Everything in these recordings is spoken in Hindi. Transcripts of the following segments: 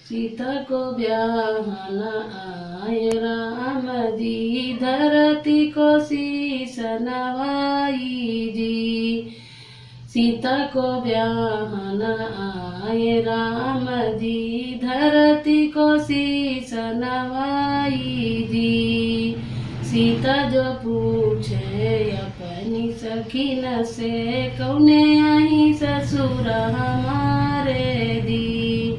सीता को ब्याहन आए राम जी, धरती को शीश नवाई जी। सीता को ब्याहन आए राम जी, धरती को शीश नवाई जी। सीता जो पूछे अपनी सखीन से, कौने आई ससुर हमारे दी।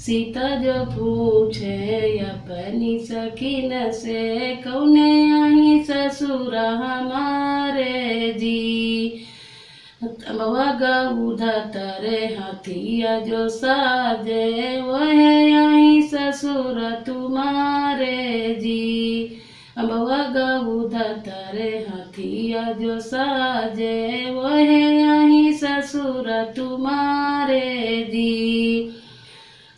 सीता जो पूछे अपनी सखीन से, कौने आई ससुर हमारे जी। अम्बवा गऊ धतरे हथिया जो साजे, वह आई ससुर तुम्हारे जी। अम्बवा गऊ धतरे हथिया जो साजे, वह आई ससुर तुम्हारे जी।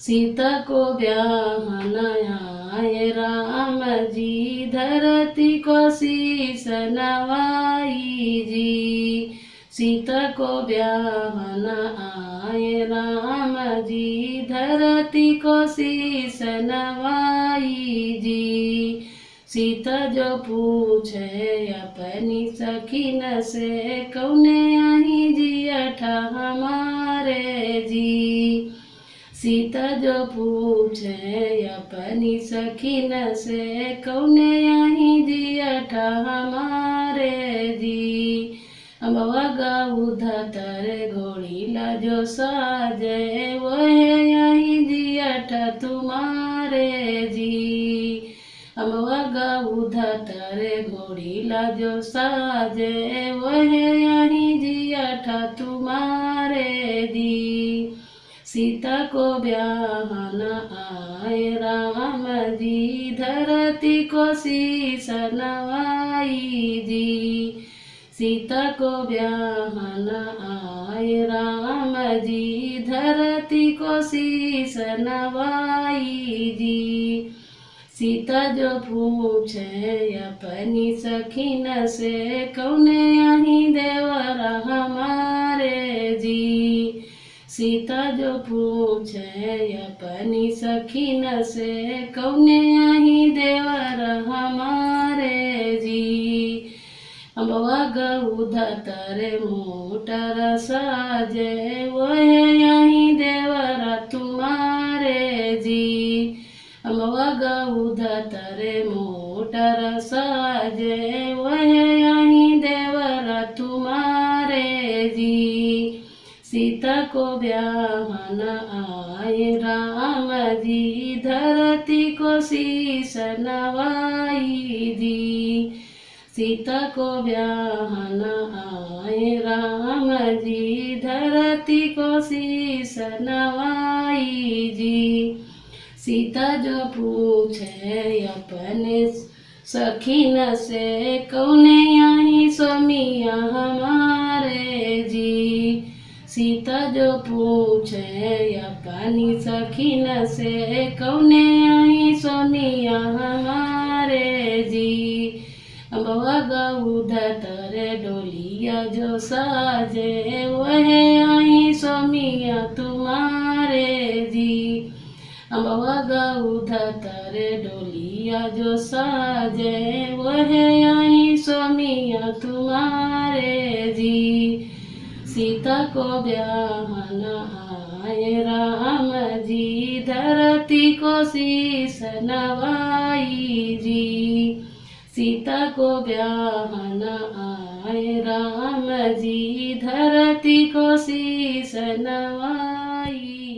सीता को ब्याहन आए राम जी, धरती को शीश नवाई जी। सीता को ब्याहन आए राम जी, धरती को शीश नवाई जी। सीता जो पूछे अपनी सखीन से, कौने आई जियठा हमारे जी। सीता जो पूछे अपनी सखीन से, कौने आई जियठा हमारे जी। अम्बवा गऊ धतरे घोड़ीला जो साजे, वह आई जियठा तुम्हारे जी। अम्बवा गऊ धतरे घोड़ीला जो साजे, वह आई जियठा तुम्हारे जी। सीता को ब्याहन आए राम जी, धरती को शीश नवाई जी। सीता को ब्याहन आए राम जी, धरती को शीश नवाई जी। सीता जो पूछे अपनी सखीन से, कौने आई देवर हमारे जी। सीता जो पूछे अपनी सखीन से, कौने आई देवर हमारे जी। अम्बवा गऊ धतरे मोटर साजे, वह आई देवर तुम्हारे जी। अम्बवा गऊ धतरे मोटर साजे, वह आई देवर तुम्हारे जी। सीता को ब्याहन आए राम जी, धरती को शीश नवाई जी। सीता को ब्याहन आए राम जी, धरती को शीश नवाई जी। सीता जो पूछे अपने सखीन से, कौने आई स्वामिया हमारे जी। सीता जो पूछे अपनी सखीन से, कौने आई स्वामिया हमारे जी। अम्बवा गऊ धतरे डोलिया जो साजे, वह आई स्वामिया तुम्हारे जी। अम्बवा गऊ धतरे डोलिया जो साजे, वह आई स्वामिया तुम्हारे जी। सीता को ब्याहन आए राम जी, धरती को शीश नवाई जी। सीता को ब्याहन आए राम जी, धरती को शीश नवाई।